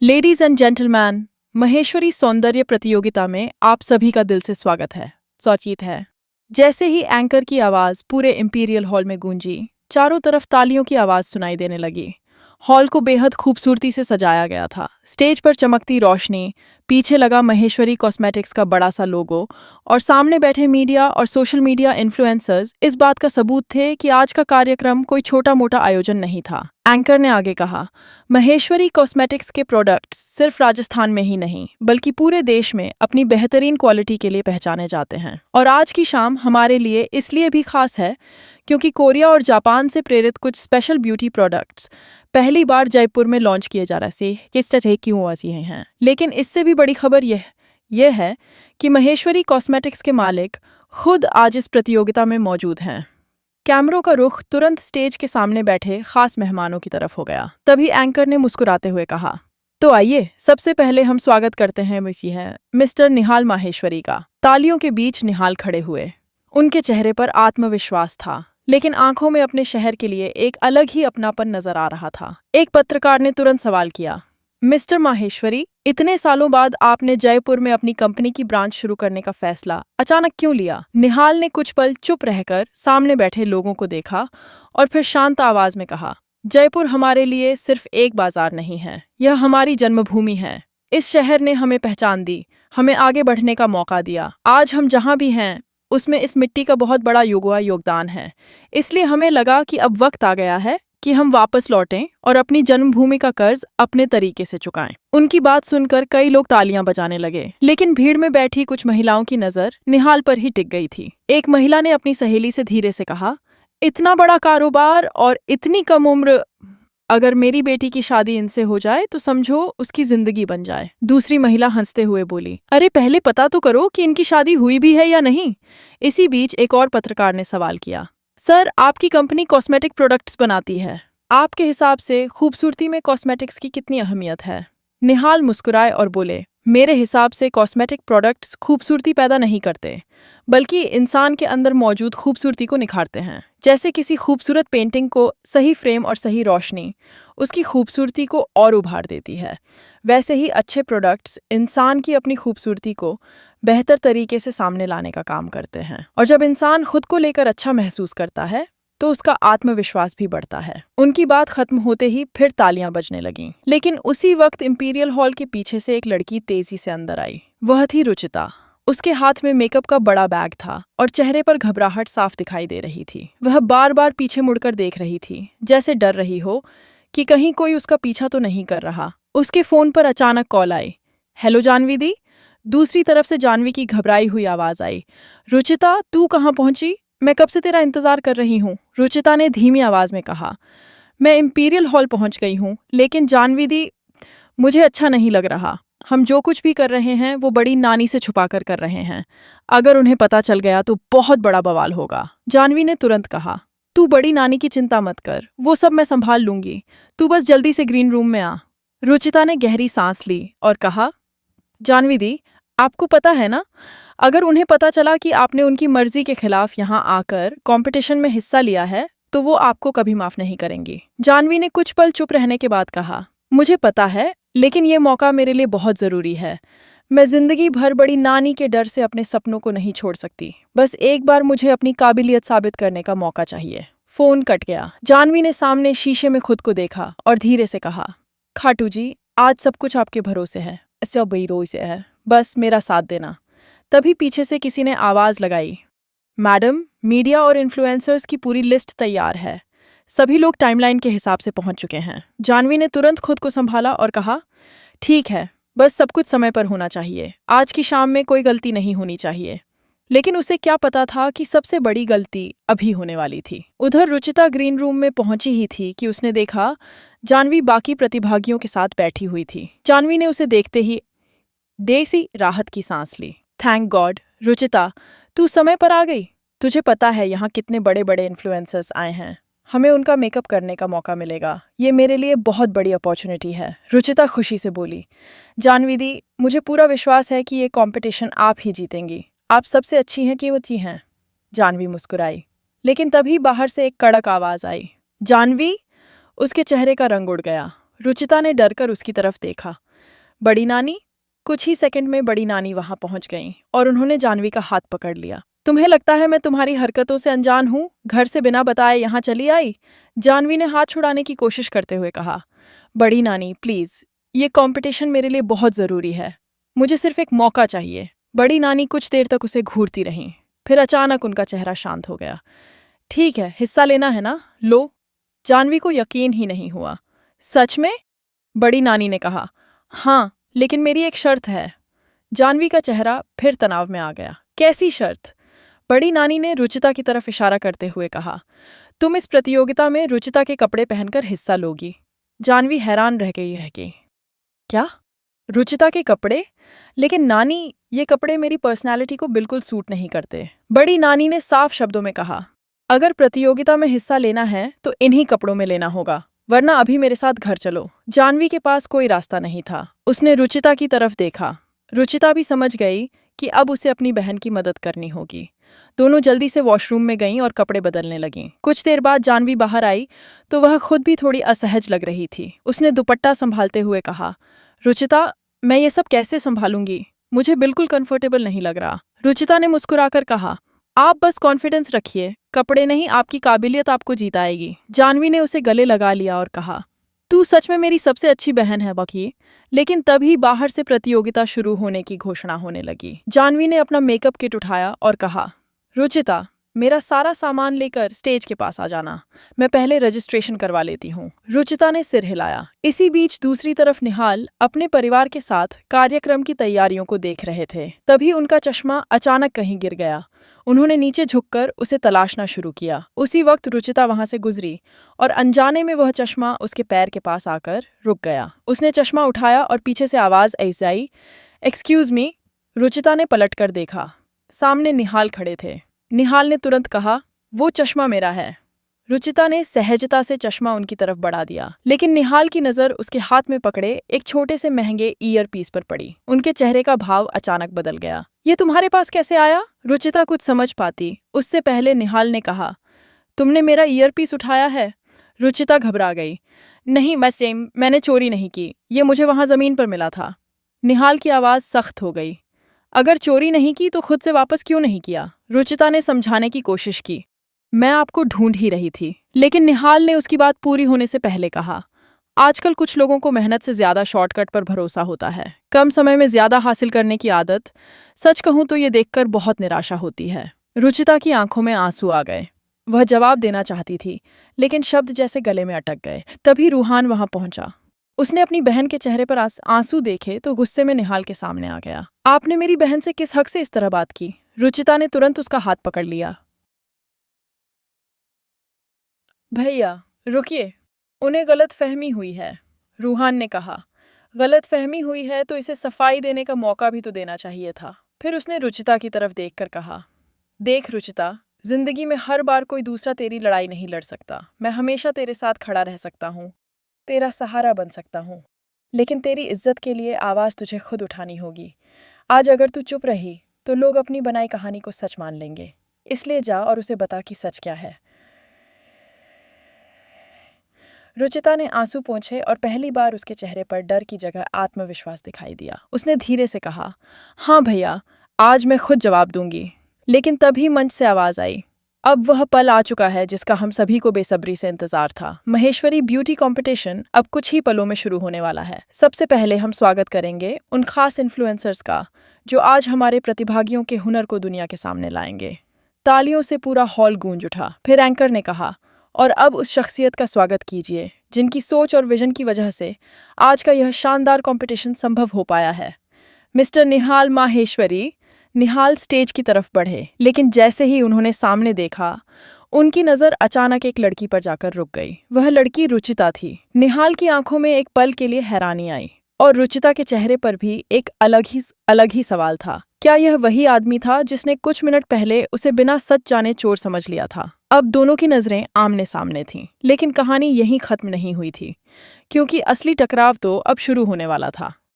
Ladies and gentleman, Maheshwari सौंदर्य प्रतियोगिता में आप सभी का दिल से स्वागत है। सौचित है। जैसे ही एंकर की आवाज पूरे इंपीरियल हॉल में गूंजी, चारों तरफ तालियों की आवाज सुनाई देने लगी। हॉल को बेहद खूबसूरती से सजाया गया था। स्टेज पर चमकती रोशनी, पीछे लगा महेश्वरी कॉस्मेटिक्स का बड़ा सा लोगो और सामने बैठे मीडिया और सोशल मीडिया इन्फ्लुएंसर्स इस बात का सबूत थे कि आज का कार्यक्रम कोई छोटा मोटा आयोजन नहीं था। एंकर ने आगे कहा, महेश्वरी कॉस्मेटिक्स के प्रोडक्ट्स सिर्फ राजस्थान में ही नहीं बल्कि पूरे देश में अपनी बेहतरीन क्वालिटी के लिए पहचाने जाते हैं। और आज की शाम हमारे लिए इसलिए भी खास है क्योंकि कोरिया और जापान से प्रेरित कुछ स्पेशल ब्यूटी प्रोडक्ट्स पहली बार जयपुर में लॉन्च किए जा रहे हैं। लेकिन इससे भी बड़ी खबर यह है कि महेश्वरी कॉस्मेटिक्स के मालिक खुद आज इस प्रतियोगिता में मौजूद हैं। कैमरों का रुख तुरंत स्टेज के सामने बैठे खास मेहमानों की तरफ हो गया। तभी एंकर ने मुस्कुराते हुए कहा, तो आइए सबसे पहले हम स्वागत करते हैं मिस्टर निहाल माहेश्वरी का। तालियों के बीच निहाल खड़े हुए। उनके चेहरे पर आत्मविश्वास था, लेकिन आंखों में अपने शहर के लिए एक अलग ही अपनापन नजर आ रहा था। एक पत्रकार ने तुरंत सवाल किया, मिस्टर माहेश्वरी, इतने सालों बाद आपने जयपुर में अपनी कंपनी की ब्रांच शुरू करने का फैसला अचानक क्यों लिया? निहाल ने कुछ पल चुप रहकर सामने बैठे लोगों को देखा और फिर शांत आवाज में कहा, जयपुर हमारे लिए सिर्फ एक बाजार नहीं है, यह हमारी जन्मभूमि है। इस शहर ने हमें पहचान दी, हमें आगे बढ़ने का मौका दिया। आज हम जहां भी हैं उसमें इस मिट्टी का बहुत बड़ा योगदान है। इसलिए हमें लगा कि अब वक्त आ गया है कि हम वापस लौटें और अपनी जन्मभूमि का कर्ज अपने तरीके से चुकाएं। उनकी बात सुनकर कई लोग तालियां बजाने लगे, लेकिन भीड़ में बैठी कुछ महिलाओं की नजर निहाल पर ही टिक गई थी। एक महिला ने अपनी सहेली से धीरे से कहा, इतना बड़ा कारोबार और इतनी कम उम्र, अगर मेरी बेटी की शादी इनसे हो जाए तो समझो उसकी जिंदगी बन जाए। दूसरी महिला हंसते हुए बोली, अरे पहले पता तो करो कि इनकी शादी हुई भी है या नहीं। इसी बीच एक और पत्रकार ने सवाल किया, सर, आपकी कंपनी कॉस्मेटिक प्रोडक्ट्स बनाती है, आपके हिसाब से खूबसूरती में कॉस्मेटिक्स की कितनी अहमियत है? निहाल मुस्कुराए और बोले, मेरे हिसाब से कॉस्मेटिक प्रोडक्ट्स खूबसूरती पैदा नहीं करते बल्कि इंसान के अंदर मौजूद खूबसूरती को निखारते हैं। जैसे किसी खूबसूरत पेंटिंग को सही फ्रेम और सही रोशनी उसकी खूबसूरती को और उभार देती है, वैसे ही अच्छे प्रोडक्ट्स इंसान की अपनी खूबसूरती को बेहतर तरीके से सामने लाने का काम करते हैं। और जब इंसान खुद को लेकर अच्छा महसूस करता है तो उसका आत्मविश्वास भी बढ़ता है। उनकी बात खत्म होते ही फिर तालियां बजने लगीं। लेकिन उसी वक्त इंपीरियल हॉल के पीछे से एक लड़की तेजी से अंदर आई। वह थी रुचिता। उसके हाथ में मेकअप का बड़ा बैग था और चेहरे पर घबराहट साफ दिखाई दे रही थी। वह बार बार पीछे मुड़कर देख रही थी, जैसे डर रही हो कि कहीं कोई उसका पीछा तो नहीं कर रहा। उसके फोन पर अचानक कॉल आई। हेलो जानवी दी। दूसरी तरफ से जानवी की घबराई हुई आवाज आई, रुचिता, तू कहाँ पहुंची? मैं कब से तेरा इंतजार कर रही हूँ। रुचिता ने धीमी आवाज में कहा, मैं इंपीरियल हॉल पहुंच गई हूँ, लेकिन जानवी दी, मुझे अच्छा नहीं लग रहा। हम जो कुछ भी कर रहे हैं वो बड़ी नानी से छुपाकर कर रहे हैं। अगर उन्हें पता चल गया तो बहुत बड़ा बवाल होगा। जानवी ने तुरंत कहा, तू बड़ी नानी की चिंता मत कर, वो सब मैं संभाल लूंगी। तू बस जल्दी से ग्रीन रूम में आ। रुचिता ने गहरी सांस ली और कहा, जानवी दी, आपको पता है ना, अगर उन्हें पता चला कि आपने उनकी मर्जी के खिलाफ यहाँ आकर कंपटीशन में हिस्सा लिया है तो वो आपको कभी माफ नहीं करेंगी। जानवी ने कुछ पल चुप रहने के बाद कहा, मुझे पता है, लेकिन ये मौका मेरे लिए बहुत जरूरी है। मैं जिंदगी भर बड़ी नानी के डर से अपने सपनों को नहीं छोड़ सकती। बस एक बार मुझे अपनी काबिलियत साबित करने का मौका चाहिए। फोन कट गया। जानवी ने सामने शीशे में खुद को देखा और धीरे से कहा, खाटू जी, आज सब कुछ आपके भरोसे है, सब बेरोई से है, बस मेरा साथ देना। तभी पीछे से किसी ने आवाज लगाई, मैडम, मीडिया और इन्फ्लुएंसर्स की पूरी लिस्ट तैयार है, सभी लोग टाइमलाइन के हिसाब से पहुंच चुके हैं। जानवी ने तुरंत खुद को संभाला और कहा, ठीक है, बस सब कुछ समय पर होना चाहिए। आज की शाम में कोई गलती नहीं होनी चाहिए। लेकिन उसे क्या पता था कि सबसे बड़ी गलती अभी होने वाली थी। उधर रुचिता ग्रीन रूम में पहुंची ही थी कि उसने देखा जानवी बाकी प्रतिभागियों के साथ बैठी हुई थी। जानवी ने उसे देखते ही देसी राहत की सांस ली। थैंक गॉड, रुचिता, तू समय पर आ गई। तुझे पता है यहाँ कितने बड़े बड़े इन्फ्लुएंसर्स आए हैं, हमें उनका मेकअप करने का मौका मिलेगा। ये मेरे लिए बहुत बड़ी अपॉर्चुनिटी है। रुचिता खुशी से बोली, जानवी दी, मुझे पूरा विश्वास है कि ये कॉम्पिटिशन आप ही जीतेंगी। आप सबसे अच्छी हैं कि वो अच्छी हैं। जानवी मुस्कुराई, लेकिन तभी बाहर से एक कड़क आवाज आई, जानवी। उसके चेहरे का रंग उड़ गया। रुचिता ने डरकर उसकी तरफ देखा। बड़ी नानी? कुछ ही सेकंड में बड़ी नानी वहां पहुंच गईं और उन्होंने जानवी का हाथ पकड़ लिया। तुम्हें लगता है मैं तुम्हारी हरकतों से अनजान हूं? घर से बिना बताए यहाँ चली आई? जानवी ने हाथ छुड़ाने की कोशिश करते हुए कहा। बड़ी नानी प्लीज, ये कंपटीशन मेरे लिए बहुत जरूरी है। मुझे सिर्फ एक मौका चाहिए। बड़ी नानी कुछ देर तक उसे घूरती रहीं, फिर अचानक उनका चेहरा शांत हो गया। ठीक है, हिस्सा लेना है ना? लो। जानवी को यकीन ही नहीं हुआ। सच में? बड़ी नानी ने कहा। हाँ, लेकिन मेरी एक शर्त है। जानवी का चेहरा फिर तनाव में आ गया। कैसी शर्त? बड़ी नानी ने रुचिता की तरफ इशारा करते हुए कहा। तुम इस प्रतियोगिता में रुचिता के कपड़े पहनकर हिस्सा लोगी। जानवी हैरान रह गई है कि क्या? रुचिता के कपड़े? लेकिन नानी, ये कपड़े मेरी पर्सनैलिटी को बिल्कुल सूट नहीं करते। बड़ी नानी ने साफ शब्दों में कहा। अगर प्रतियोगिता में हिस्सा लेना है तो इन्हीं कपड़ों में लेना होगा, वरना अभी मेरे साथ घर चलो। जानवी के पास कोई रास्ता नहीं था। उसने रुचिता की तरफ देखा। रुचिता भी समझ गई कि अब उसे अपनी बहन की मदद करनी होगी। दोनों जल्दी से वॉशरूम में गईं और कपड़े बदलने लगीं। कुछ देर बाद जानवी बाहर आई तो वह खुद भी थोड़ी असहज लग रही थी। उसने दुपट्टा संभालते हुए कहा, रुचिता, मैं ये सब कैसे संभालूंगी? मुझे बिल्कुल कंफर्टेबल नहीं लग रहा। रुचिता ने मुस्कुराकर कहा, आप बस कॉन्फिडेंस रखिए, कपड़े नहीं आपकी काबिलियत आपको जीताएगी। जानवी ने उसे गले लगा लिया और कहा, तू सच में मेरी सबसे अच्छी बहन है बकी। लेकिन तभी बाहर से प्रतियोगिता शुरू होने की घोषणा होने लगी। जानवी ने अपना मेकअप किट उठाया और कहा, रुचिता, मेरा सारा सामान लेकर स्टेज के पास आ जाना। मैं पहले रजिस्ट्रेशन करवा लेती हूँ। रुचिता ने सिर हिलाया। इसी बीच दूसरी तरफ निहाल अपने परिवार के साथ कार्यक्रम की तैयारियों को देख रहे थे। तभी उनका चश्मा अचानक कहीं गिर गया। उन्होंने नीचे झुककर उसे तलाशना शुरू किया। उसी वक्त रुचिता वहां से गुजरी और अनजाने में वह चश्मा उसके पैर के पास आकर रुक गया। उसने चश्मा उठाया और पीछे से आवाज ऐसी आई, एक्सक्यूज मी। रुचिता ने पलटकर देखा। सामने निहाल खड़े थे। निहाल ने तुरंत कहा, वो चश्मा मेरा है। रुचिता ने सहजता से चश्मा उनकी तरफ बढ़ा दिया, लेकिन निहाल की नजर उसके हाथ में पकड़े एक छोटे से महंगे ईयर पीस पर पड़ी। उनके चेहरे का भाव अचानक बदल गया। ये तुम्हारे पास कैसे आया? रुचिता कुछ समझ पाती उससे पहले निहाल ने कहा, तुमने मेरा ईयर पीस उठाया है? रुचिता घबरा गई। नहीं, मैंने चोरी नहीं की, ये मुझे वहां जमीन पर मिला था। निहाल की आवाज सख्त हो गई। अगर चोरी नहीं की तो खुद से वापस क्यों नहीं किया? रुचिता ने समझाने की कोशिश की। मैं आपको ढूंढ ही रही थी। लेकिन निहाल ने उसकी बात पूरी होने से पहले कहा, आजकल कुछ लोगों को मेहनत से ज्यादा शॉर्टकट पर भरोसा होता है, कम समय में ज्यादा हासिल करने की आदत। सच कहूं तो ये देखकर बहुत निराशा होती है। रुचिता की आंखों में आंसू आ गए। वह जवाब देना चाहती थी, लेकिन शब्द जैसे गले में अटक गए। तभी रूहान वहां पहुंचा। उसने अपनी बहन के चेहरे पर आंसू देखे तो गुस्से में निहाल के सामने आ गया। आपने मेरी बहन से किस हक से इस तरह बात की? रुचिता ने तुरंत उसका हाथ पकड़ लिया। भैया रुकिए, उन्हें गलतफहमी हुई है, रूहान ने कहा। गलतफहमी हुई है तो इसे सफाई देने का मौका भी तो देना चाहिए था। फिर उसने रुचिता की तरफ देखकर कहा, देख रुचिता, जिंदगी में हर बार कोई दूसरा तेरी लड़ाई नहीं लड़ सकता। मैं हमेशा तेरे साथ खड़ा रह सकता हूँ, तेरा सहारा बन सकता हूँ, लेकिन तेरी इज्जत के लिए आवाज़ तुझे खुद उठानी होगी। आज अगर तू चुप रही तो लोग अपनी बनाई कहानी को सच मान लेंगे। इसलिए जा और उसे बता कि सच क्या है। रुचिता ने आंसू पोंछे और पहली बार उसके चेहरे पर डर की जगह आत्मविश्वास दिखाई दिया। उसने धीरे से कहा, हाँ भैया, आज मैं खुद जवाब दूंगी। लेकिन तभी मंच से आवाज आई, अब वह पल आ चुका है जिसका हम सभी को बेसब्री से इंतजार था। महेश्वरी ब्यूटी कंपटीशन अब कुछ ही पलों में शुरू होने वाला है। सबसे पहले हम स्वागत करेंगे उन खास इन्फ्लुएंसर्स का जो आज हमारे प्रतिभागियों के हुनर को दुनिया के सामने लाएंगे। तालियों से पूरा हॉल गूंज उठा। फिर एंकर ने कहा, और अब उस शख्सियत का स्वागत कीजिए जिनकी सोच और विजन की वजह से आज का यह शानदार कंपटीशन संभव हो पाया है। मिस्टर निहाल माहेश्वरी। निहाल स्टेज की तरफ बढ़े, लेकिन जैसे ही उन्होंने सामने देखा, उनकी नजर अचानक एक लड़की पर जाकर रुक गई। वह लड़की रुचिता थी। निहाल की आंखों में एक पल के लिए हैरानी आई और रुचिता के चेहरे पर भी एक अलग ही सवाल था। क्या यह वही आदमी था जिसने कुछ मिनट पहले उसे बिना सच जाने चोर समझ लिया था? अब दोनों की नजरें आमने सामने थीं, लेकिन कहानी यहीं खत्म नहीं हुई थी, क्योंकि असली टकराव तो अब शुरू होने वाला था।